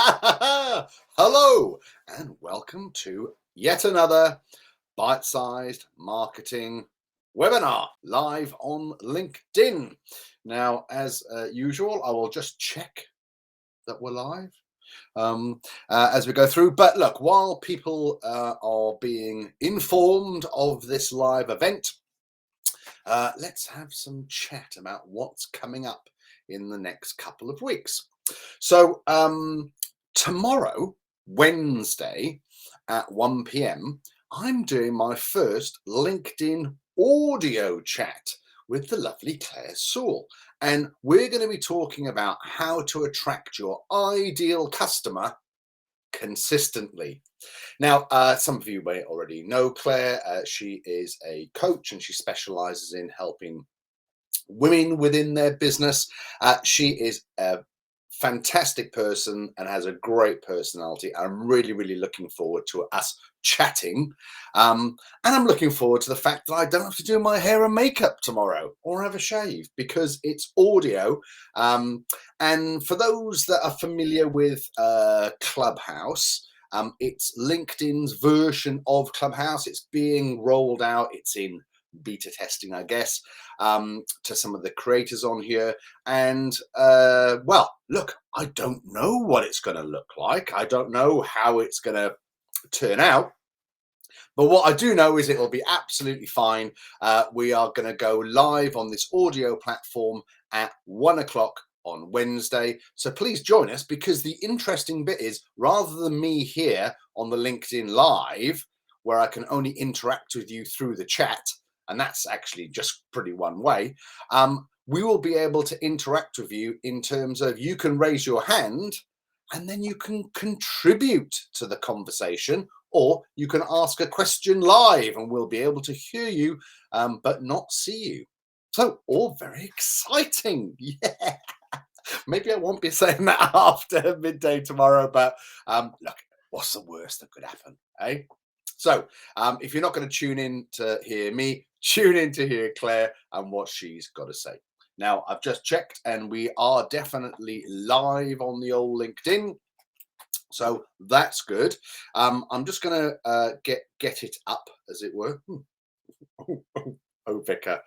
Hello, and welcome to yet another bite-sized marketing webinar live on LinkedIn. Now, as usual, I will just check that we're live as we go through. But look, while people are being informed of this live event, let's have some chat about what's coming up in the next couple of weeks. So, tomorrow, Wednesday at 1 p.m., I'm doing my first LinkedIn audio chat with the lovely Claire Sewell. And we're going to be talking about how to attract your ideal customer consistently. Now, some of you may already know Claire. She is a coach and she specializes in helping women within their business. She is a fantastic person and has a great personality. I'm really, really looking forward to us chatting. And I'm looking forward to the fact that I don't have to do my hair and makeup tomorrow or have a shave because it's audio. And for those that are familiar with Clubhouse, it's LinkedIn's version of Clubhouse. It's being rolled out. It's in beta testing, I guess, to some of the creators on here. And well, look, I don't know what it's going to look like. I don't know how it's going to turn out. But what I do know is it'll be absolutely fine. We are going to go live on this audio platform at 1 o'clock on Wednesday. So please join us, because the interesting bit is, rather than me here on the LinkedIn Live, where I can only interact with you through the chat, and that's actually just pretty one way, we will be able to interact with you in terms of you can raise your hand and then you can contribute to the conversation, or you can ask a question live and we'll be able to hear you but not see you. So all very exciting. Yeah, maybe I won't be saying that after midday tomorrow, but look, what's the worst that could happen, eh? So if you're not going to tune in to hear me, tune in to hear Claire and what she's got to say. Now, I've just checked and we are definitely live on the old LinkedIn. So that's good. I'm just going to get it up, as it were. Oh, Vicar.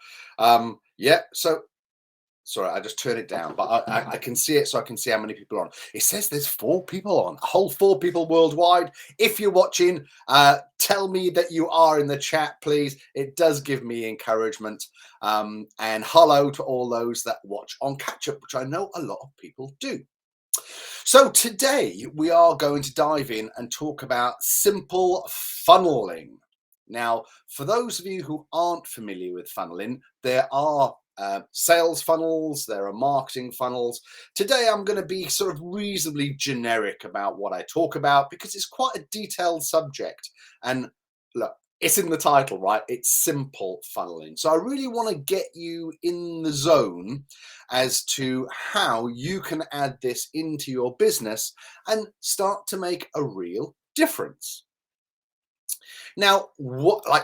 Yeah, so sorry, I just turn it down, but I can see it, so I can see how many people are on. It says there's 4 people on, a whole 4 people worldwide. If you're watching, tell me that you are in the chat, please. It does give me encouragement. And hello to all those that watch on catch up, which I know a lot of people do. So today we are going to dive in and talk about simple funneling. Now, for those of you who aren't familiar with funneling, there are sales funnels, there are marketing funnels. Today I'm going to be sort of reasonably generic about what I talk about because it's quite a detailed subject. And look, it's in the title, right? It's simple funneling. So I really want to get you in the zone as to how you can add this into your business and start to make a real difference. Now,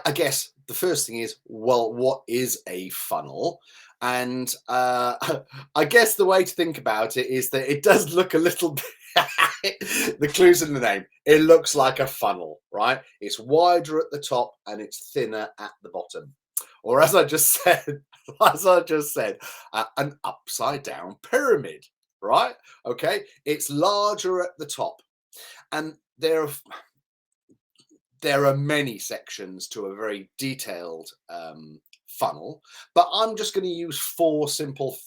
I guess the first thing is, well, what is a funnel? And I guess the way to think about it is that it does look a little bit, the clue's in the name. It looks like a funnel, right? It's wider at the top and it's thinner at the bottom. Or as I just said, an upside down pyramid, right? Okay, it's larger at the top, and there are many sections to a very detailed funnel, but I'm just going to use 4 simple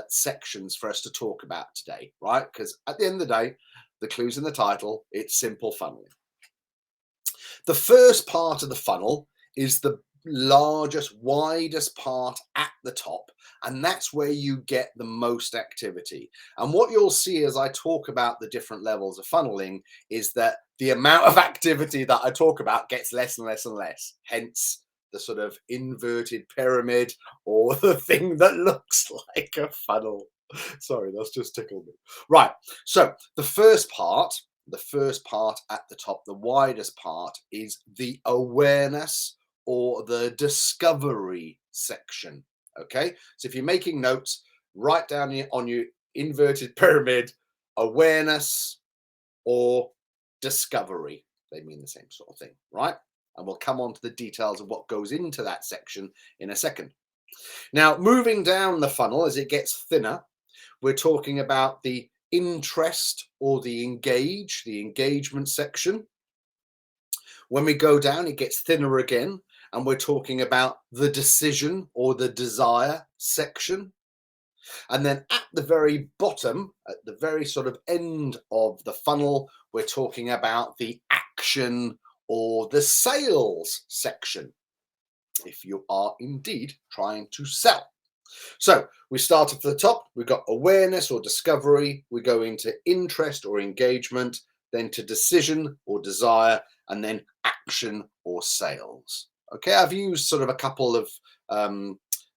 sections for us to talk about today, right? Because at the end of the day, the clue's in the title, it's simple funneling. The first part of the funnel is the largest, widest part at the top, and that's where you get the most activity. And what you'll see as I talk about the different levels of funneling is that the amount of activity that I talk about gets less and less and less, hence the sort of inverted pyramid or the thing that looks like a funnel. Sorry, that's just tickled me. Right, so the first part at the top, the widest part, is the awareness or the discovery section. Okay, so if you're making notes, write down on your inverted pyramid awareness, or discovery. They mean the same sort of thing, right? And we'll come on to the details of what goes into that section in a second. Now, moving down the funnel as it gets thinner, we're talking about the interest or the engagement section. When we go down, it gets thinner again, and we're talking about the decision or the desire section. And then at the very bottom, at the very sort of end of the funnel, we're talking about the action or the sales section, if you are indeed trying to sell. So we start at the top, we've got awareness or discovery, we go into interest or engagement, then to decision or desire, and then action or sales. Okay, I've used sort of a couple of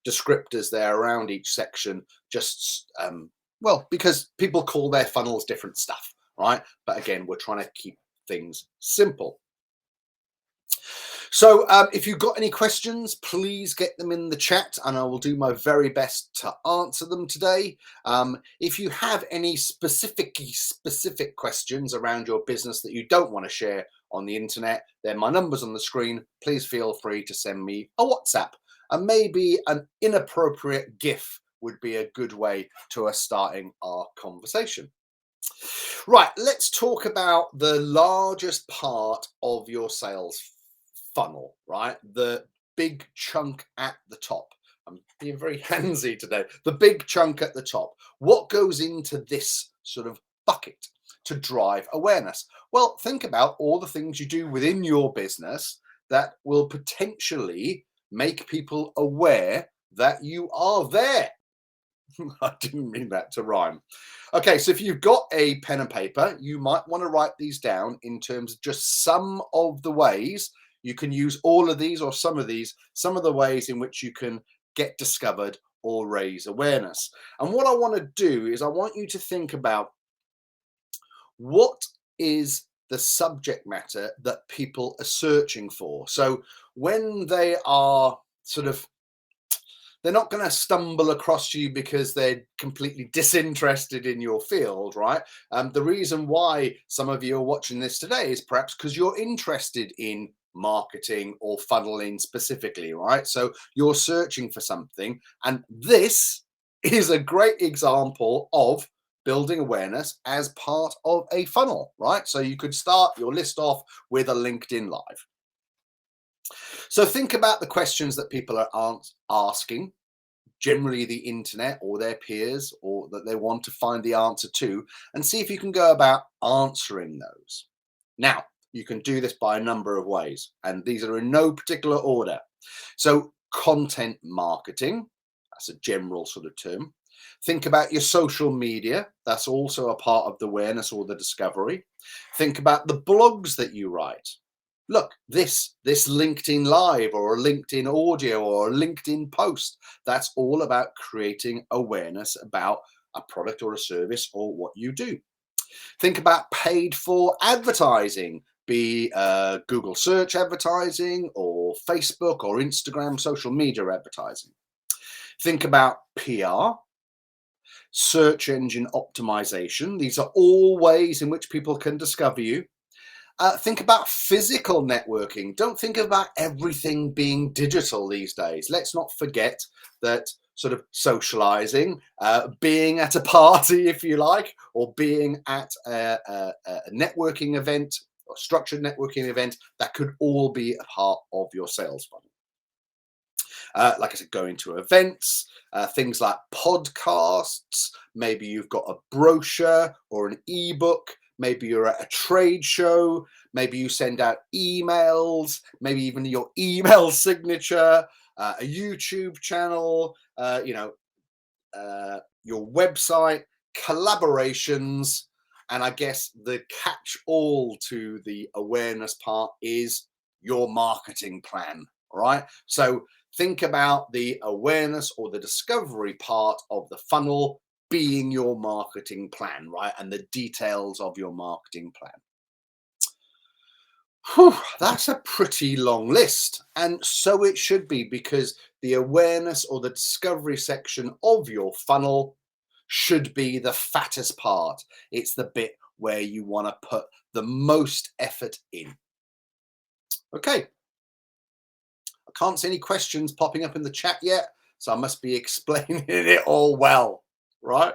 descriptors there around each section, just well, because people call their funnels different stuff, right? But again, we're trying to keep things simple. So if you've got any questions, please get them in the chat and I will do my very best to answer them today. If you have any specific questions around your business that you don't want to share on the internet, then my number's on the screen. Please feel free to send me a WhatsApp, and maybe an inappropriate GIF would be a good way to us starting our conversation. Right, let's talk about the largest part of your sales funnel, right? The big chunk at the top. I'm being very handsy today. The big chunk at the top. What goes into this sort of bucket to drive awareness? Well, think about all the things you do within your business that will potentially make people aware that you are there. I didn't mean that to rhyme. Okay, so if you've got a pen and paper, you might want to write these down in terms of just some of the ways you can use all of these or some of these, some of the ways in which you can get discovered or raise awareness. And what I want to do is I want you to think about what is the subject matter that people are searching for. So when they are sort of, they're not going to stumble across you because they're completely disinterested in your field, right? The reason why some of you are watching this today is perhaps because you're interested in marketing or funneling specifically, right? So you're searching for something, and this is a great example of building awareness as part of a funnel, right? So you could start your list off with a LinkedIn Live. So think about the questions that people are asking, generally the internet or their peers, or that they want to find the answer to, and see if you can go about answering those. Now, you can do this by a number of ways, and these are in no particular order. So content marketing, that's a general sort of term. Think about your social media. That's also a part of the awareness or the discovery. Think about the blogs that you write. Look, this LinkedIn Live or a LinkedIn audio or a LinkedIn post, that's all about creating awareness about a product or a service or what you do. Think about paid for advertising, be Google search advertising or Facebook or Instagram social media advertising. Think about PR, search engine optimization. These are all ways in which people can discover you. Think about physical networking. Don't think about everything being digital these days. Let's not forget that sort of socializing, being at a party, if you like, or being at a networking event or structured networking event, that could all be a part of your sales funnel. Like I said, going to events, things like podcasts, maybe you've got a brochure or an ebook, maybe you're at a trade show, maybe you send out emails, maybe even your email signature, a YouTube channel, your website, collaborations, and I guess the catch all to the awareness part is your marketing plan, right? So think about the awareness or the discovery part of the funnel being your marketing plan, right? And the details of your marketing plan. Whew, that's a pretty long list. And so it should be, because the awareness or the discovery section of your funnel should be the fattest part. It's the bit where you want to put the most effort in. Okay. I can't see any questions popping up in the chat yet, so I must be explaining it all well, right?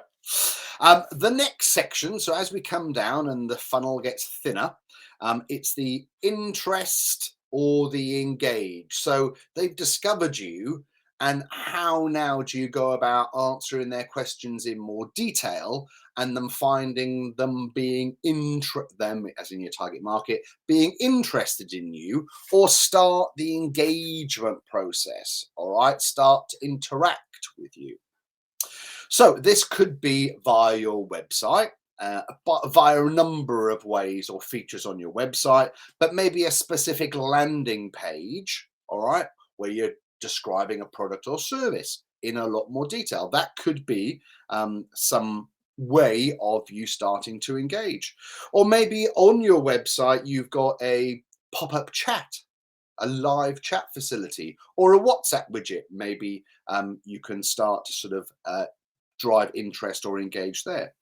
The next section, so as we come down and the funnel gets thinner, it's the interest or the engage. So they've discovered you, and how now do you go about answering their questions in more detail and them finding them being them as in your target market being interested in you, or start the engagement process. All right, start to interact with you. So this could be via your website, but via a number of ways or features on your website, but maybe a specific landing page, all right, where you're describing a product or service in a lot more detail. That could be some way of you starting to engage. Or maybe on your website, you've got a pop-up chat, a live chat facility, or a WhatsApp widget. Maybe you can start to sort of drive interest or engage there.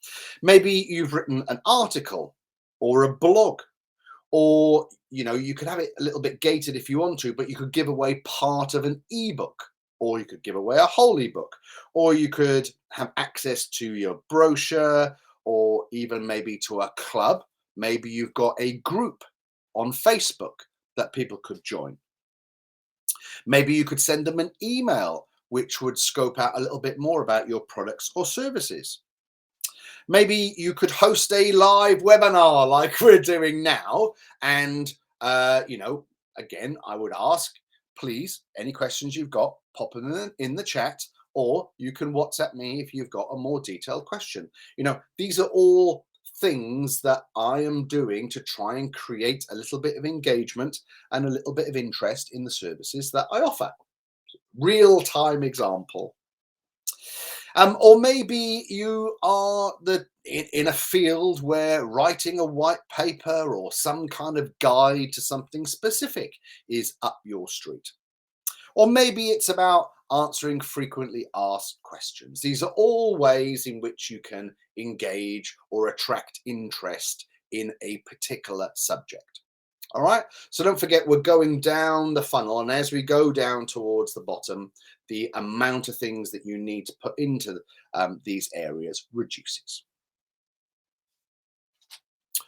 Maybe you've written an article or a blog, or you could have it a little bit gated if you want to, but you could give away part of an ebook, or you could give away a whole ebook, or you could have access to your brochure, or even maybe to a club. Maybe you've got a group on Facebook that people could join. Maybe you could send them an email which would scope out a little bit more about your products or services. Maybe you could host a live webinar like we're doing now. And, again, I would ask, please, any questions you've got, pop them in the chat, or you can WhatsApp me if you've got a more detailed question. These are all things that I am doing to try and create a little bit of engagement and a little bit of interest in the services that I offer. Real-time example. Or maybe you are in a field where writing a white paper or some kind of guide to something specific is up your street. Or maybe it's about answering frequently asked questions. These are all ways in which you can engage or attract interest in a particular subject. All right, so don't forget, we're going down the funnel, and as we go down towards the bottom, the amount of things that you need to put into these areas reduces.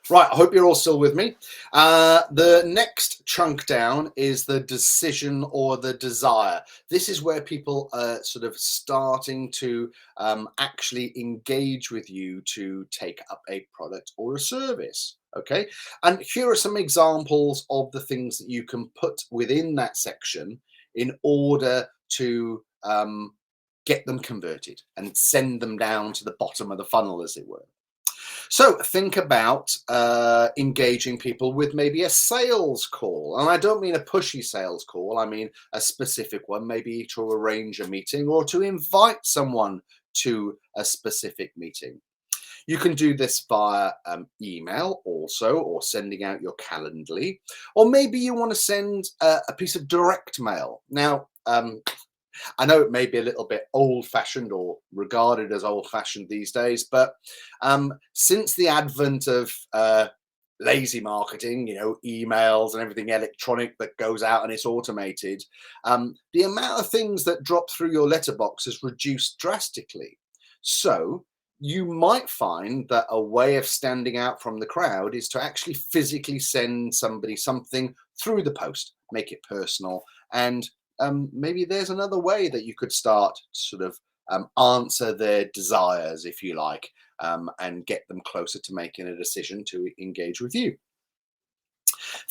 Right, I hope you're all still with me. The next chunk down is the decision or the desire. This is where people are sort of starting to actually engage with you to take up a product or a service. Okay, and here are some examples of the things that you can put within that section in order to get them converted and send them down to the bottom of the funnel, as it were. So think about engaging people with maybe a sales call. And I don't mean a pushy sales call. I mean a specific one, maybe to arrange a meeting or to invite someone to a specific meeting. You can do this via email also, or sending out your Calendly. Or maybe you want to send a piece of direct mail. Now, I know it may be a little bit old-fashioned or regarded as old-fashioned these days, but since the advent of lazy marketing, emails and everything electronic that goes out and it's automated, the amount of things that drop through your letterbox has reduced drastically. So you might find that a way of standing out from the crowd is to actually physically send somebody something through the post, make it personal, and maybe there's another way that you could start to sort of answer their desires, if you like, and get them closer to making a decision to engage with you.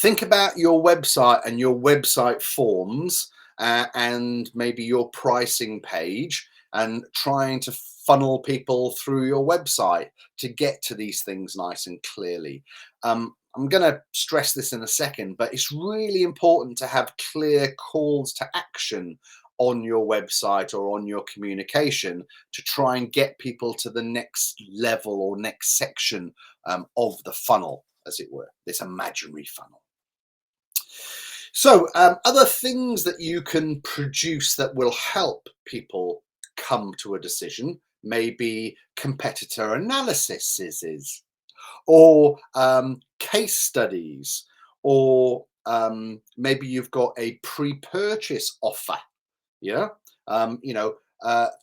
Think about your website and your website forms and maybe your pricing page, and trying to funnel people through your website to get to these things nice and clearly. I'm going to stress this in a second, but it's really important to have clear calls to action on your website or on your communication to try and get people to the next level or next section of the funnel, as it were, this imaginary funnel. So other things that you can produce that will help people come to a decision may be competitor analysis, or case studies, or maybe you've got a pre-purchase offer. Yeah. You know,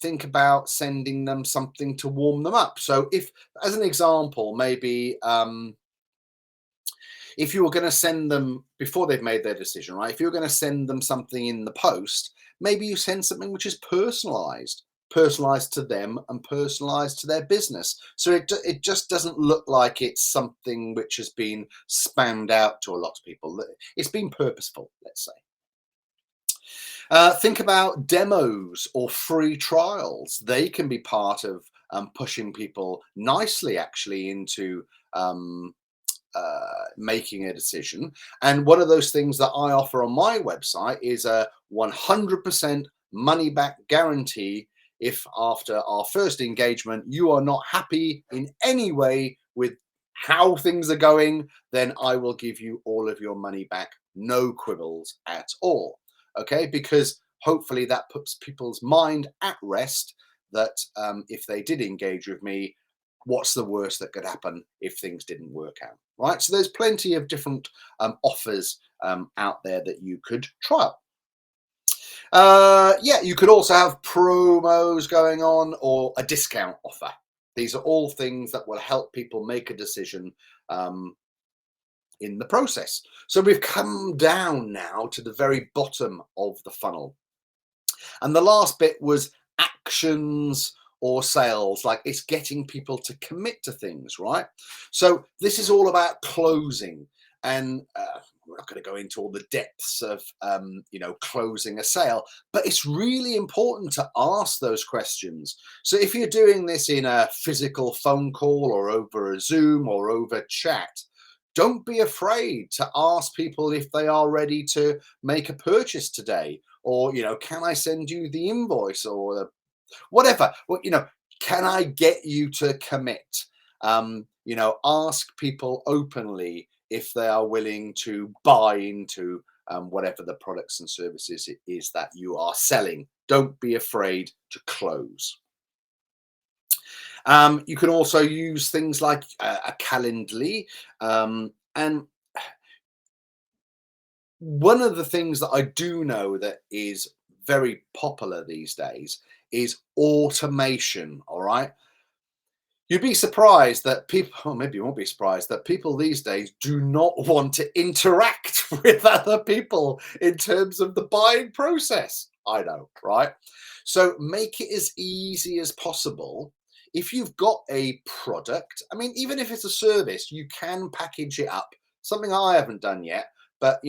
think about sending them something to warm them up. So if, as an example, maybe if you were going to send them before they've made their decision, right? If you're going to send them something in the post, maybe you send something which is personalized to them and personalized to their business. So it just doesn't look like it's something which has been spammed out to a lot of people. It's been purposeful, let's say. Think about demos or free trials. They can be part of pushing people nicely, actually, into making a decision. And one of those things that I offer on my website is a 100% money back guarantee. If after our first engagement you are not happy in any way with how things are going, then I will give you all of your money back, no quibbles at all. Okay, because hopefully that puts people's mind at rest that if they did engage with me, what's the worst that could happen if things didn't work out, right? So there's plenty of different offers out there that you could trial. Yeah, you could also have promos going on or a discount offer. These are all things that will help people make a decision um, in the process. So we've come down now to the very bottom of the funnel. And the last bit was actions or sales, like it's getting people to commit to things, right? So this is all about closing. And we're not going to go into all the depths of, closing a sale, but it's really important to ask those questions. So if you're doing this in a physical phone call or over a Zoom or over chat, don't be afraid to ask people if they are ready to make a purchase today, or can I send you the invoice or whatever. Well, can I get you to commit? Ask people openly if they are willing to buy into whatever the products and services it is that you are selling. Don't be afraid to close. You can also use things like a Calendly, and one of the things that I do know that is very popular these days is automation. All right. You'd be surprised that people, or maybe you won't be surprised that people these days do not want to interact with other people in terms of the buying process. I know, right? So make it as easy as possible. If you've got a product, I mean, even if it's a service, you can package it up. Something I haven't done yet, but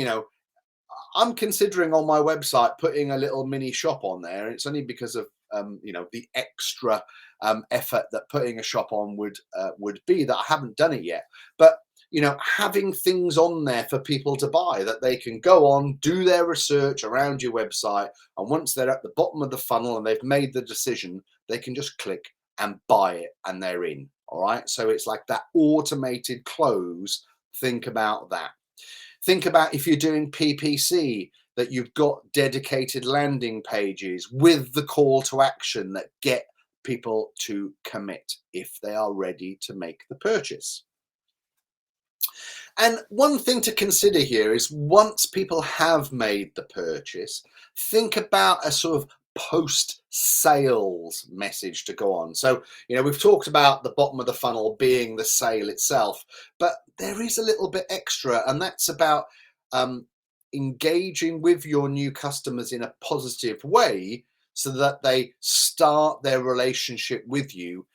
I'm considering on my website putting a little mini shop on there. It's only because of the extra effort that putting a shop on would be that I haven't done it yet. But having things on there for people to buy that they can go on, do their research around your website, and once they're at the bottom of the funnel and they've made the decision, they can just click and buy it and they're in. All right. So it's like that automated close. Think about that. Think about if you're doing PPC, that you've got dedicated landing pages with the call to action that get people to commit if they are ready to make the purchase. And one thing to consider here is once people have made the purchase, think about a sort of post sales message to go on. So, we've talked about the bottom of the funnel being the sale itself, but there is a little bit extra, and that's about engaging with your new customers in a positive way so that they start their relationship with you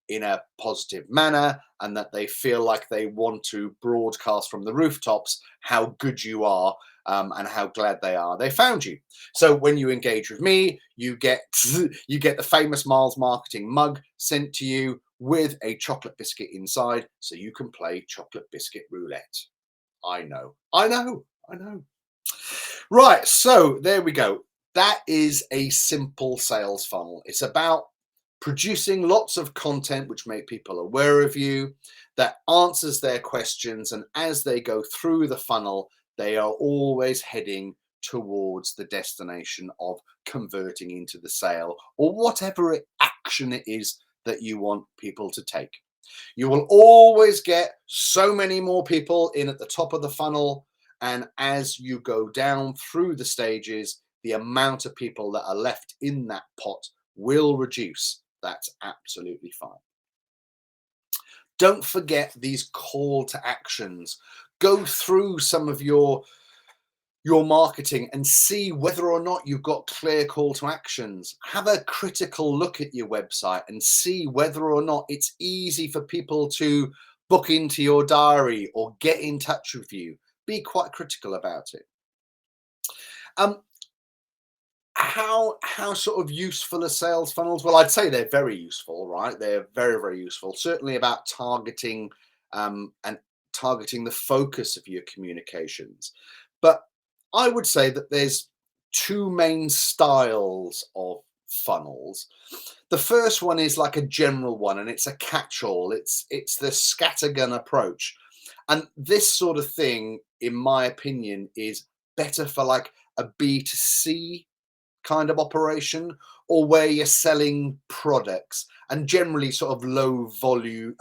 in a positive manner, and that they feel like they want to broadcast from the rooftops how good you are, and how glad they are they found you. So when you engage with me, you get the famous Miles Marketing mug sent to you with a chocolate biscuit inside, so you can play chocolate biscuit roulette. I know, I know, I know. Right, so there we go. That is a simple sales funnel. It's about producing lots of content which make people aware of you, that answers their questions, and as they go through the funnel, they are always heading towards the destination of converting into the sale or whatever action it is that you want people to take. You will always get so many more people in at the top of the funnel. And as you go down through the stages, the amount of people that are left in that pot will reduce. That's absolutely fine. Don't forget these call to actions. Go through some of your marketing and see whether or not you've got clear call to actions. Have a critical look at your website and see whether or not it's easy for people to book into your diary or get in touch with you. Be quite critical about it. How sort of useful are sales funnels? Well, I'd say they're very useful, right? They're very, very useful. Certainly about targeting and targeting the focus of your communications. But I would say that there's two main styles of funnels. The first one is like a general one, and it's a catch-all. It's the scattergun approach. And this sort of thing, in my opinion, is better for like a B2C kind of operation, or where you're selling products, and generally sort of low value,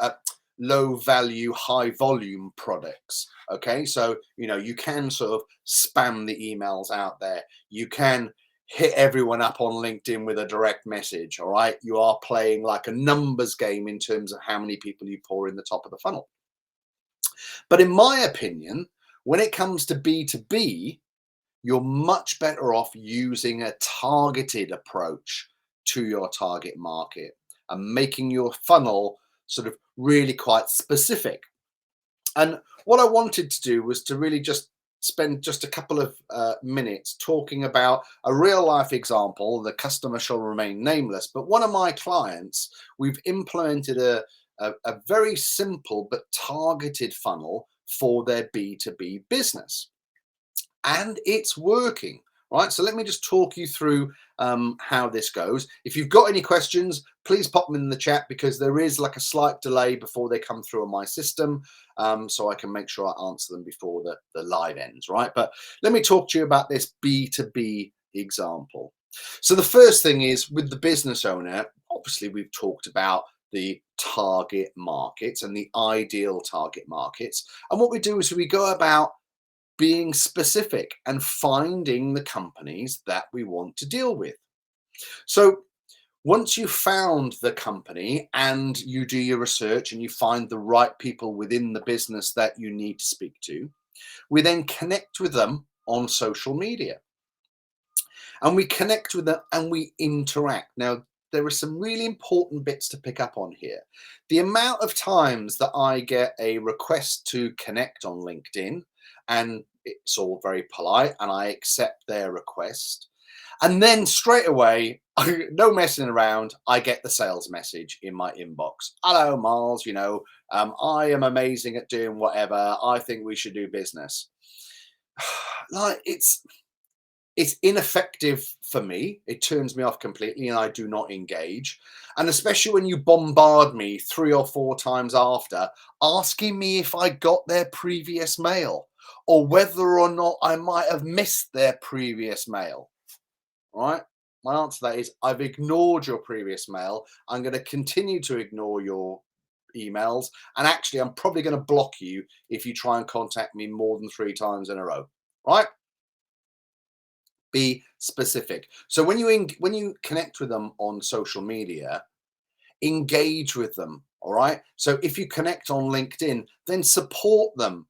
high volume products. Okay, so you can sort of spam the emails out there. You can hit everyone up on LinkedIn with a direct message. All right, you are playing like a numbers game in terms of how many people you pour in the top of the funnel. But in my opinion, when it comes to B2B, you're much better off using a targeted approach to your target market and making your funnel sort of really quite specific. And what I wanted to do was to really just spend just a couple of minutes talking about a real life example. The customer shall remain nameless, but one of my clients, we've implemented a very simple but targeted funnel for their B2B business. And it's working, right? So let me just talk you through how this goes. If you've got any questions, please pop them in the chat, because there is like a slight delay before they come through on my system, so I can make sure I answer them before the live ends, right? But let me talk to you about this B2B example. So the first thing is, with the business owner, obviously we've talked about the target markets and the ideal target markets. And what we do is we go about being specific and finding the companies that we want to deal with. So once you've found the company and you do your research and you find the right people within the business that you need to speak to, we then connect with them on social media. And we connect with them and we interact. Now, there are some really important bits to pick up on here. The amount of times that I get a request to connect on LinkedIn, and it's all very polite, and I accept their request. And then straight away, no messing around, I get the sales message in my inbox. Hello, Miles, I am amazing at doing whatever. I think we should do business. Like, it's ineffective for me. It turns me off completely and I do not engage. And especially when you bombard me 3 or 4 times after, asking me if I got their previous mail or whether or not I might have missed their previous mail, right? My answer to that is, I've ignored your previous mail. I'm going to continue to ignore your emails. And actually, I'm probably going to block you if you try and contact me more than 3 times in a row, right? Be specific. So when you connect with them on social media, engage with them. All right. So if you connect on LinkedIn, then support them.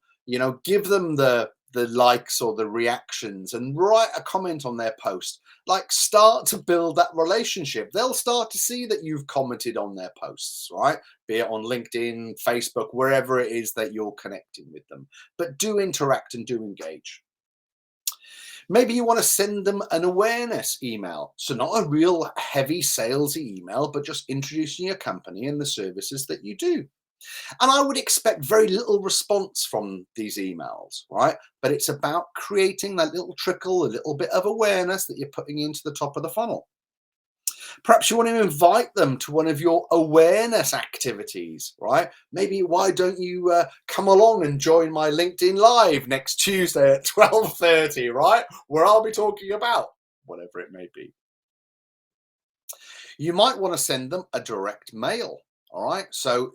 Give them the likes or the reactions and write a comment on their post. Like, start to build that relationship. They'll start to see that you've commented on their posts, right? Be it on LinkedIn, Facebook, wherever it is that you're connecting with them. But do interact and do engage. Maybe you want to send them an awareness email. So not a real heavy salesy email, but just introducing your company and the services that you do. And I would expect very little response from these emails, right? But it's about creating that little trickle, a little bit of awareness that you're putting into the top of the funnel. Perhaps you want to invite them to one of your awareness activities, right? Maybe why don't you come along and join my LinkedIn Live next Tuesday at 12:30, right? Where I'll be talking about whatever it may be. You might want to send them a direct mail. All right, so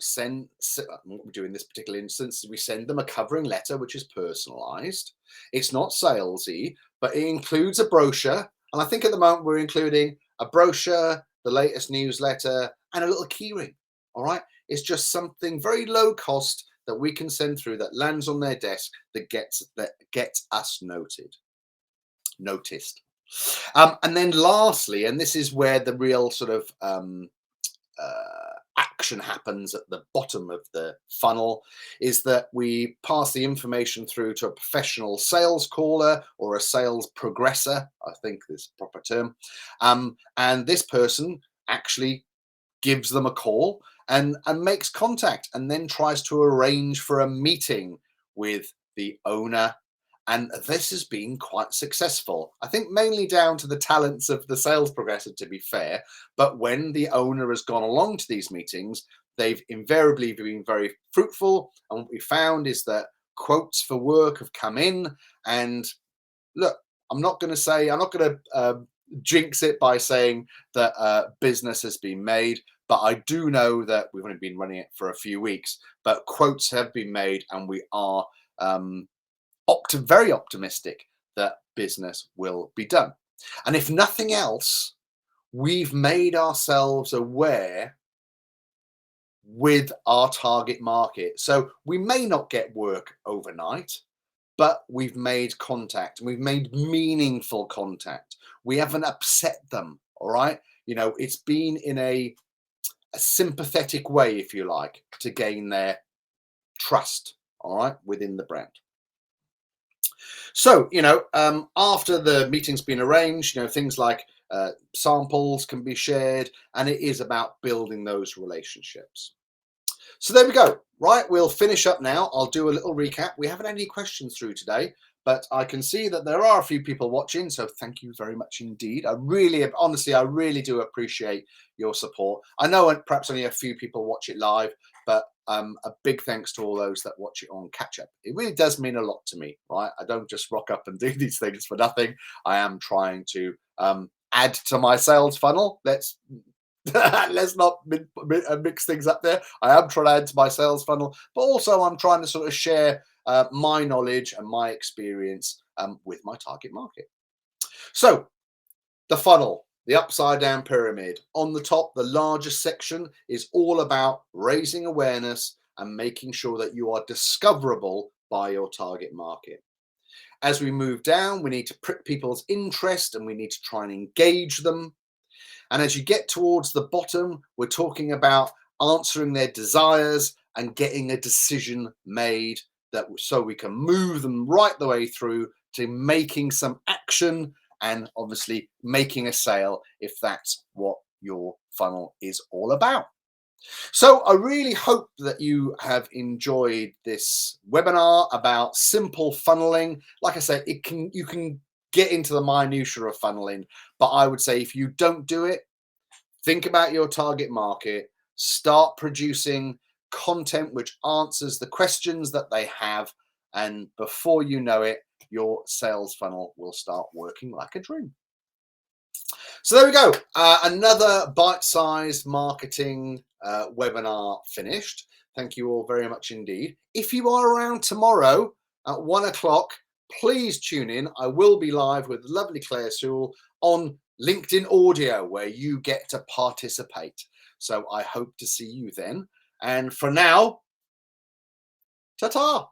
what we do in this particular instance is we send them a covering letter which is personalized. It's not salesy, but it includes a brochure. And I think at the moment we're including a brochure, the latest newsletter, and a little keyring. All right, it's just something very low cost that we can send through that lands on their desk that gets us noticed. And then lastly, and this is where the real sort of action happens at the bottom of the funnel, is that we pass the information through to a professional sales caller or a sales progressor, I think is the proper term. And this person actually gives them a call and makes contact and then tries to arrange for a meeting with the owner. And this has been quite successful. I think mainly down to the talents of the sales progressor, to be fair. But when the owner has gone along to these meetings, they've invariably been very fruitful. And what we found is that quotes for work have come in. And look, I'm not going to jinx it by saying that business has been made, but I do know that we've only been running it for a few weeks, but quotes have been made, and we are very optimistic that business will be done. And if nothing else, we've made ourselves aware with our target market. So we may not get work overnight, but we've made contact, and we've made meaningful contact. We haven't upset them. All right. It's been in a sympathetic way, if you like, to gain their trust, all right, within the brand. So, after the meeting's been arranged, things like samples can be shared, and it is about building those relationships. So there we go. Right, we'll finish up now. I'll do a little recap. We haven't had any questions through today, but I can see that there are a few people watching, so thank you very much indeed. I really do appreciate your support. I know perhaps only a few people watch it live, but a big thanks to all those that watch it on catch up. It really does mean a lot to me, right? I don't just rock up and do these things for nothing. I am trying to add to my sales funnel. Let's not mix things up there. I am trying to add to my sales funnel, but also I'm trying to sort of share my knowledge and my experience with my target market. So the funnel, the upside down pyramid. On the top, the largest section is all about raising awareness and making sure that you are discoverable by your target market. As we move down, we need to prick people's interest and we need to try and engage them. And as you get towards the bottom, we're talking about answering their desires and getting a decision made so we can move them right the way through to making some action and obviously making a sale if that's what your funnel is all about. So I really hope that you have enjoyed this webinar about simple funneling. Like I said, you can get into the minutiae of funneling, but I would say if you don't do it, think about your target market, start producing content which answers the questions that they have, and before you know it, your sales funnel will start working like a dream. So there we go. Another bite-sized marketing webinar finished. Thank you all very much indeed. If you are around tomorrow at 1 o'clock, please tune in. I will be live with lovely Claire Sewell on LinkedIn Audio, where you get to participate. So I hope to see you then. And for now, ta-ta.